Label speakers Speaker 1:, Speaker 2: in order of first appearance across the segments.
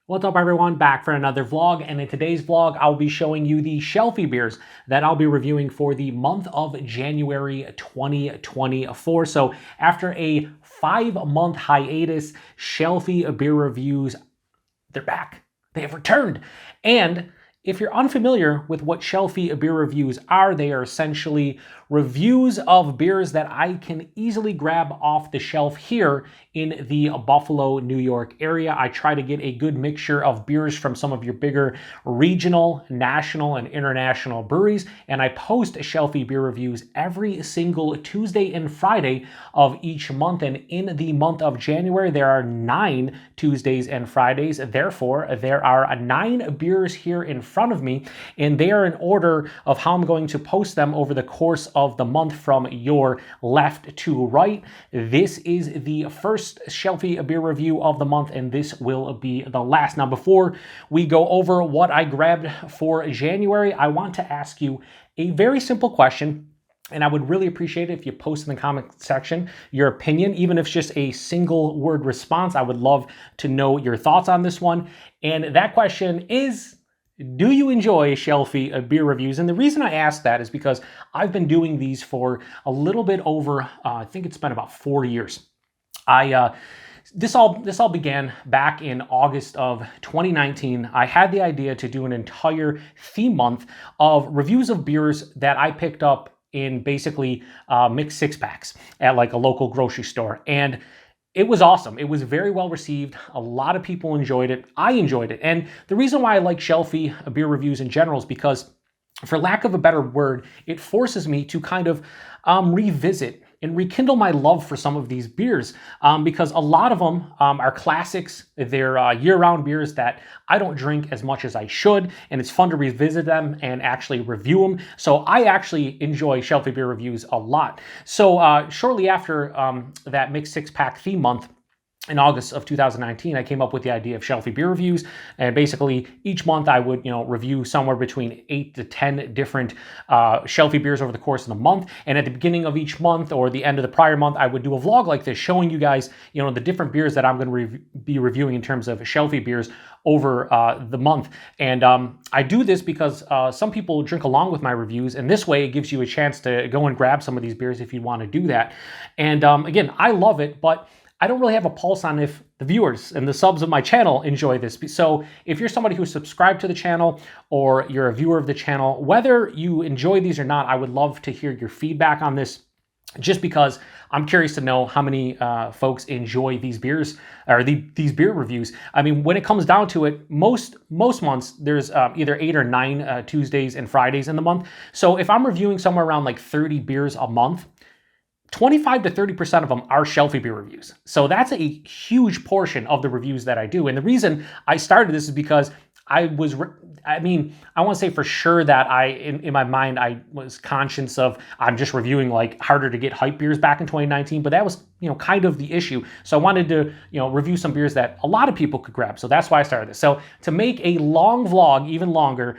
Speaker 1: What's up everyone, back for another vlog, and in today's vlog I'll be showing you the Shelfie beers that I'll be reviewing for the month of January 2024. So after a 5-month hiatus, Shelfie beer reviews, they're back. They have returned. And if you're unfamiliar with what Shelfie beer reviews are, they are essentially reviews of beers that I can easily grab off the shelf here in the Buffalo, New York area. I try to get a good mixture of beers from some of your bigger regional, national, and international breweries, and I post Shelfie beer reviews every single Tuesday and Friday of each month. And in the month of January, there are 9 Tuesdays and Fridays. Therefore, there are 9 beers here in front of me, and they are in order of how I'm going to post them over the course of the month from your left to right. This is the first Shelfie beer review of the month, and this will be the last. Now, before we go over what I grabbed for January, I want to ask you a very simple question. And I would really appreciate it if you post in the comment section your opinion, even if it's just a single word response. I would love to know your thoughts on this one. And that question is, do you enjoy Shelfie beer reviews? And the reason I ask that is because I've been doing these for a little bit over, I think it's been about 4 years. This all began back in August of 2019. I had the idea to do an entire theme month of reviews of beers that I picked up in basically mixed 6-packs at like a local grocery store. And it was awesome. It was very well received. A lot of people enjoyed it. I enjoyed it. And the reason why I like Shelfie beer reviews in general is because, for lack of a better word, it forces me to kind of revisit and rekindle my love for some of these beers, because a lot of them are classics. They're year-round beers that I don't drink as much as I should, and it's fun to revisit them and actually review them. So I actually enjoy Shelfie beer reviews a lot. So shortly after that mixed 6-pack theme month, in August of 2019, I came up with the idea of Shelfie beer reviews, and basically each month I would, review somewhere between 8 to 10 different Shelfie beers over the course of the month. And at the beginning of each month or the end of the prior month, I would do a vlog like this, showing you guys, the different beers that I'm going to be reviewing in terms of Shelfie beers over the month. And I do this because some people drink along with my reviews, and this way it gives you a chance to go and grab some of these beers if you want to do that. And again, I love it, but I don't really have a pulse on if the viewers and the subs of my channel enjoy this. So if you're somebody who's subscribed to the channel or you're a viewer of the channel, whether you enjoy these or not, I would love to hear your feedback on this, just because I'm curious to know how many folks enjoy these beers or these beer reviews. I mean, when it comes down to it, most months there's either 8 or 9 Tuesdays and Fridays in the month. So if I'm reviewing somewhere around like 30 beers a month, 25 to 30% of them are Shelfie beer reviews. So that's a huge portion of the reviews that I do. And the reason I started this is because I want to say for sure that in my mind, I was conscious of, I'm just reviewing like harder to get hype beers back in 2019, but that was, kind of the issue. So I wanted to, review some beers that a lot of people could grab. So that's why I started this. So to make a long vlog even longer,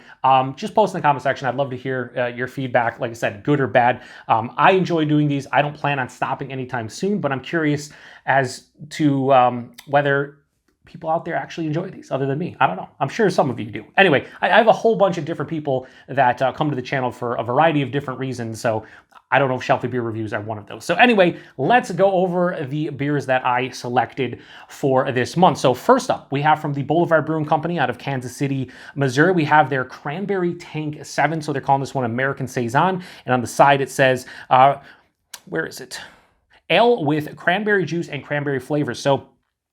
Speaker 1: just post in the comment section. I'd love to hear your feedback. Like I said, good or bad. I enjoy doing these. I don't plan on stopping anytime soon, but I'm curious as to whether people out there actually enjoy these other than me. I don't know. I'm sure some of you do. Anyway, I have a whole bunch of different people that come to the channel for a variety of different reasons. So I don't know if Shelfie beer reviews are one of those. So anyway, let's go over the beers that I selected for this month. So first up, we have from the Boulevard Brewing Company out of Kansas City, Missouri. We have their Cranberry Tank 7. So they're calling this one American Saison. And on the side it says, where is it? Ale with cranberry juice and cranberry flavors. So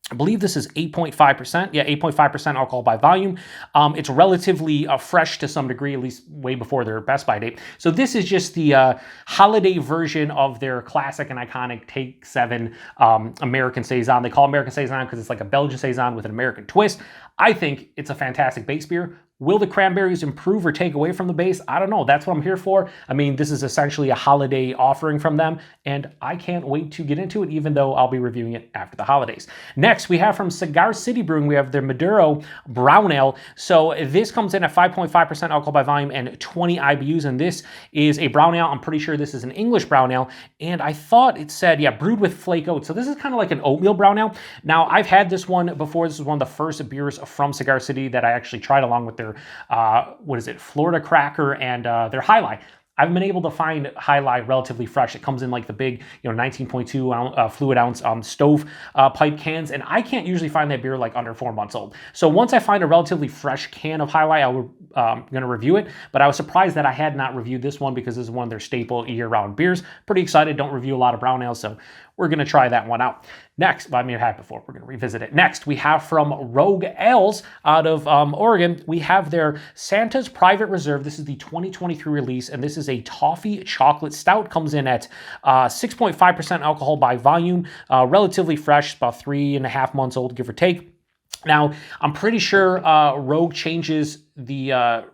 Speaker 1: I believe this is 8.5%. Yeah, 8.5% alcohol by volume. It's relatively fresh to some degree, at least way before their Best By date. So this is just the holiday version of their classic and iconic Take 7 American Saison. They call it American Saison because it's like a Belgian Saison with an American twist. I think it's a fantastic base beer. Will the cranberries improve or take away from the base? I don't know. That's what I'm here for. I mean, this is essentially a holiday offering from them, and I can't wait to get into it, even though I'll be reviewing it after the holidays. Next, we have from Cigar City Brewing, we have their Maduro Brown Ale. So this comes in at 5.5% alcohol by volume and 20 IBUs, and this is a brown ale. I'm pretty sure this is an English brown ale, and I thought it said, yeah, brewed with flake oats. So this is kind of like an oatmeal brown ale. Now, I've had this one before. This is one of the first beers from Cigar City that I actually tried, along with their Florida Cracker and their High Life. I haven't been able to find High Life relatively fresh. It comes in like the big, 19.2 fluid ounce stove pipe cans, and I can't usually find that beer like under 4 months old. So once I find a relatively fresh can of High Life, I'm going to review it. But I was surprised that I had not reviewed this one because this is one of their staple year-round beers. Pretty excited. Don't review a lot of brown ales, so we're going to try that one out. Next, well, I mean, I had before. We're going to revisit it. Next, we have from Rogue Ales out of Oregon. We have their Santa's Private Reserve. This is the 2023 release, and this is a toffee chocolate stout. Comes in at 6.5% alcohol by volume. Relatively fresh, about 3.5 months old, give or take. Now, I'm pretty sure Rogue changes the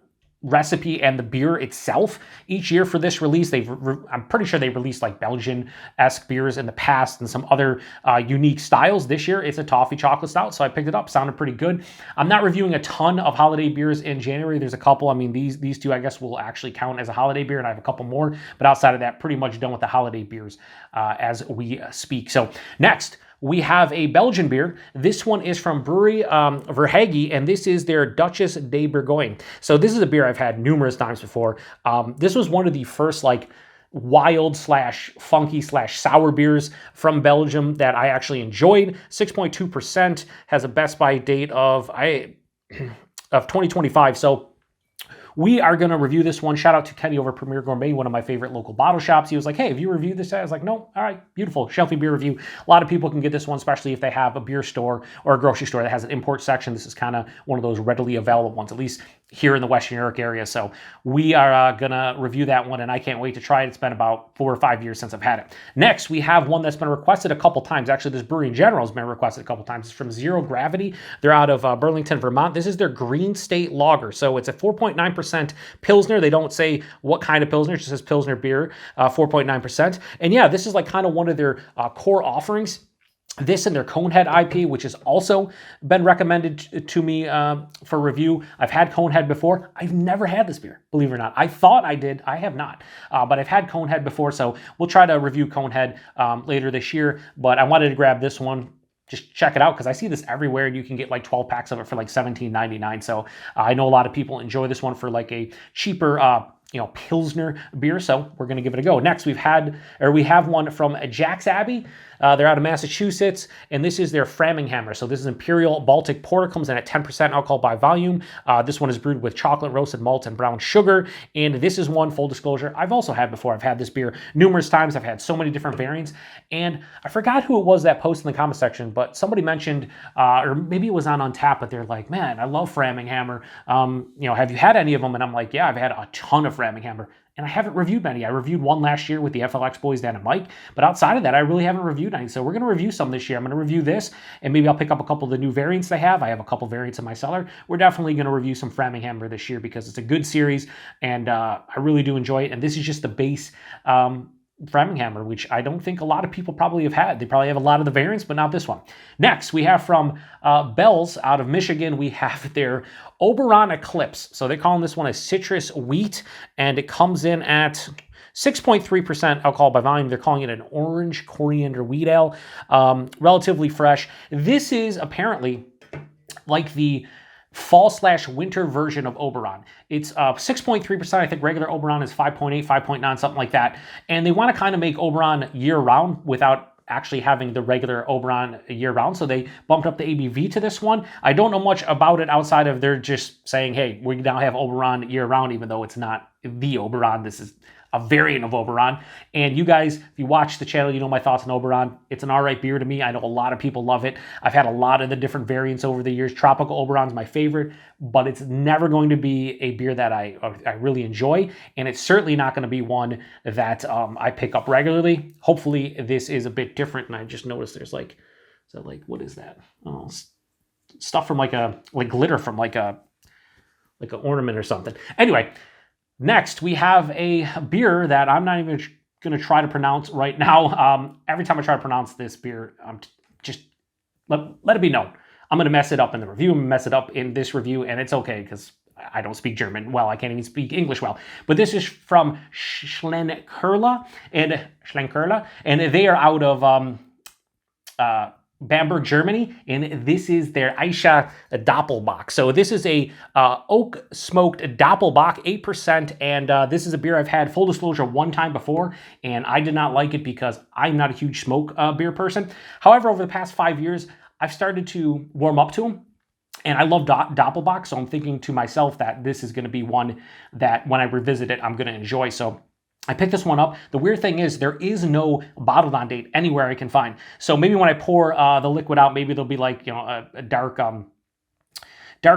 Speaker 1: recipe and the beer itself each year for this release. I'm pretty sure they released like Belgian-esque beers in the past and some other unique styles. This year it's a toffee chocolate stout, so I picked it up. Sounded pretty good. I'm not reviewing a ton of holiday beers in January. There's a couple. I mean, these two I guess will actually count as a holiday beer, and I have a couple more, but outside of that, pretty much done with the holiday beers as we speak. So next, we have a Belgian beer. This one is from Brewery Verhage, and this is their Duchess de Bourgogne. So this is a beer I've had numerous times before. This was one of the first like wild / funky / sour beers from Belgium that I actually enjoyed. 6.2%, has a best by date of 2025. So we are going to review this one. Shout out to Kenny over at Premier Gourmet, one of my favorite local bottle shops. He was like, hey, have you reviewed this? I was like, no. All right, beautiful. Shelfie beer review. A lot of people can get this one, especially if they have a beer store or a grocery store that has an import section. This is kind of one of those readily available ones, at least here in the Western New York area. So we are going to review that one, and I can't wait to try it. It's been about 4 or 5 years since I've had it. Next, we have one that's been requested a couple times. Actually, this brewery in general has been requested a couple times. It's from Zero Gravity. They're out of Burlington, Vermont. This is their Green State Lager. So it's a 4.9% Pilsner. They don't say what kind of Pilsner. It just says Pilsner beer, 4.9%. And yeah, this is like kind of one of their core offerings. This and their Conehead IP, which has also been recommended to me for review. I've had Conehead before. I've never had this beer, believe it or not. I thought I did. I have not. But I've had Conehead before, so we'll try to review Conehead later this year. But I wanted to grab this one. Just check it out because I see this everywhere, and you can get like 12 packs of it for like $17.99. So I know a lot of people enjoy this one for like a cheaper Pilsner beer, so we're going to give it a go. Next, we have one from Jack's Abbey. They're out of Massachusetts, and this is their Framingham. So this is Imperial Baltic Porter, comes in at 10% alcohol by volume. This one is brewed with chocolate, roasted malt, and brown sugar, and this is one, full disclosure, I've also had before. I've had this beer numerous times. I've had so many different variants, and I forgot who it was that posted in the comment section, but somebody mentioned, or maybe it was on Untappd, but they're like, man, I love Framingham. Have you had any of them? And I'm like, yeah, I've had a ton of Framingham. And I haven't reviewed many. I reviewed one last year with the FLX boys, Dan and Mike. But outside of that, I really haven't reviewed any. So we're going to review some this year. I'm going to review this, and maybe I'll pick up a couple of the new variants they have. I have a couple variants in my cellar. We're definitely going to review some Framingham this year because it's a good series, and I really do enjoy it. And this is just the base Framingham, which I don't think a lot of people probably have had. They probably have a lot of the variants, but not this one. Next, we have from Bell's out of Michigan, we have their Oberon Eclipse. So they're calling this one a citrus wheat, and it comes in at 6.3% alcohol by volume. They're calling it an orange coriander wheat ale. Relatively fresh. This is apparently like the fall/winter version of Oberon. It's 6.3%. I think regular Oberon is 5.8, 5.9, something like that. And they want to kind of make Oberon year-round without actually having the regular Oberon year-round. So they bumped up the ABV to this one. I don't know much about it outside of they're just saying, hey, we now have Oberon year-round, even though it's not the Oberon. This is a variant of Oberon. And you guys, if you watch the channel, you know my thoughts on Oberon. It's an all right beer to me. I know a lot of people love it. I've had a lot of the different variants over the years. Tropical Oberon's my favorite, but it's never going to be a beer that I really enjoy. And it's certainly not going to be one that I pick up regularly. Hopefully this is a bit different. And I just noticed there's like, what is that? Oh, stuff from like glitter from like a like an ornament or something. Anyway, next we have a beer that I'm not even going to try to pronounce right now. Every time I try to pronounce this beer, I'm just let it be known. I'm going to mess it up in the review. I'm going to mess it up in this review, and it's okay because I don't speak German well. I can't even speak English well. But this is from Schlenkerla, and they are out of Bamberg, Germany, and this is their Eicher Doppelbock. So this is a oak smoked Doppelbock, 8%, and this is a beer I've had, full disclosure, one time before, and I did not like it because I'm not a huge smoke beer person. However, over the past 5 years, I've started to warm up to them. And I love Doppelbock, so I'm thinking to myself that this is going to be one that when I revisit it, I'm going to enjoy. So I picked this one up. The weird thing is there is no bottled on date anywhere I can find. So maybe when I pour the liquid out, maybe there'll be like, you know, a dark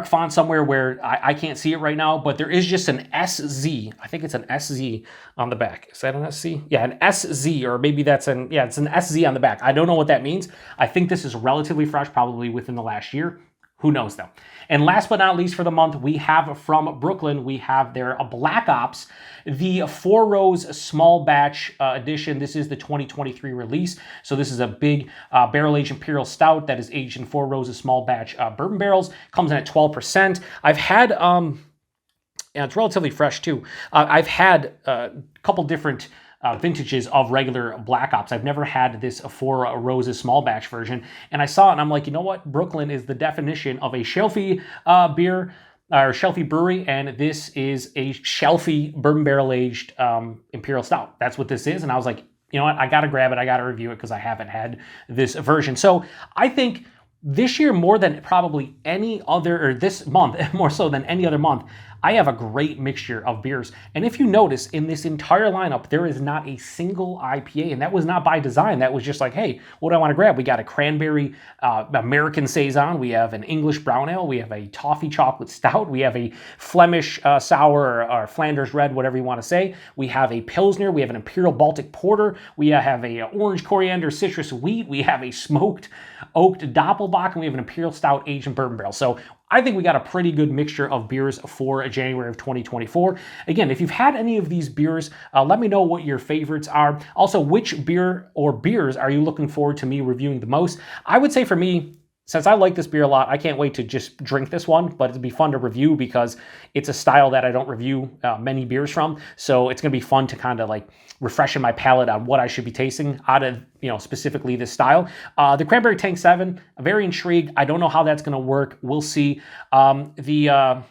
Speaker 1: font somewhere where I can't see it right now, but there is just an SZ. I think it's an SZ on the back. Is that an SC? Yeah, an SZ, or maybe that's it's an SZ on the back. I don't know what that means. I think this is relatively fresh, probably within the last year. Who knows though? And last but not least for the month, we have from Brooklyn, we have their Black Ops, the 4 Rows small batch edition. This is the 2023 release. So this is a big barrel-aged imperial stout that is aged in 4 rows of small batch bourbon barrels. Comes in at 12%. I've had, and it's relatively fresh too. I've had a couple different vintages of regular Black Ops. I've never had this 4 Roses small batch version, and I saw it and I'm like, you know what? Brooklyn is the definition of a Shelfie beer, or Shelfie brewery, and this is a Shelfie bourbon barrel aged imperial stout. That's what this is, and I was like, you know what? I gotta grab it. I gotta review it because I haven't had this version. So I think this year, more than probably any other, or this month, more so than any other month, I have a great mixture of beers. And if you notice, in this entire lineup, there is not a single IPA, and that was not by design. That was just like, hey, what do I want to grab? We got a cranberry American Saison. We have an English brown ale. We have a toffee chocolate stout. We have a Flemish sour, or Flanders red, whatever you want to say. We have a Pilsner. We have an Imperial Baltic Porter. We have a orange coriander citrus wheat. We have a smoked oaked Doppelbock, and we have an Imperial Stout aged in bourbon barrel. So I think we got a pretty good mixture of beers for January of 2024. Again, if you've had any of these beers, let me know what your favorites are. Also, which beer or beers are you looking forward to me reviewing the most? I would say for me, since I like this beer a lot, I can't wait to just drink this one, but it'd be fun to review because it's a style that I don't review many beers from. So it's going to be fun to kind of like refreshing my palate on what I should be tasting out of, you know, specifically this style. The Cranberry Tank 7, I'm very intrigued. I don't know how that's going to work. We'll see. The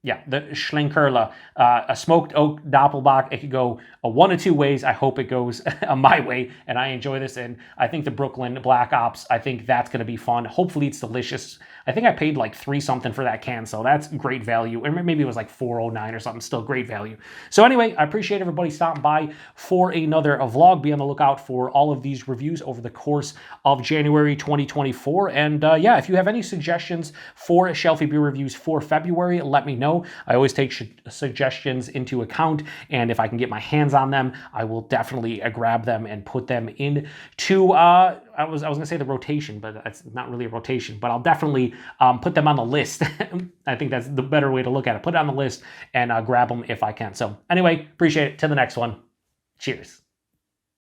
Speaker 1: Schlenkerla, a smoked oak Doppelbock. It could go one of two ways. I hope it goes my way, and I enjoy this. And I think the Brooklyn Black Ops, I think that's going to be fun. Hopefully it's delicious. I think I paid like $3 something for that can, so that's great value. Or maybe it was like $4.09 or something, still great value. So anyway, I appreciate everybody stopping by for another vlog. Be on the lookout for all of these reviews over the course of January 2024. And yeah, if you have any suggestions for Shelfie beer reviews for February, let me know. I always take suggestions into account, and if I can get my hands on them, I will definitely grab them and put them into I was going to say the rotation, but that's not really a rotation, but I'll definitely put them on the list. I think that's the better way to look at it. Put it on the list and grab them if I can. So anyway, appreciate it. To the next one. Cheers.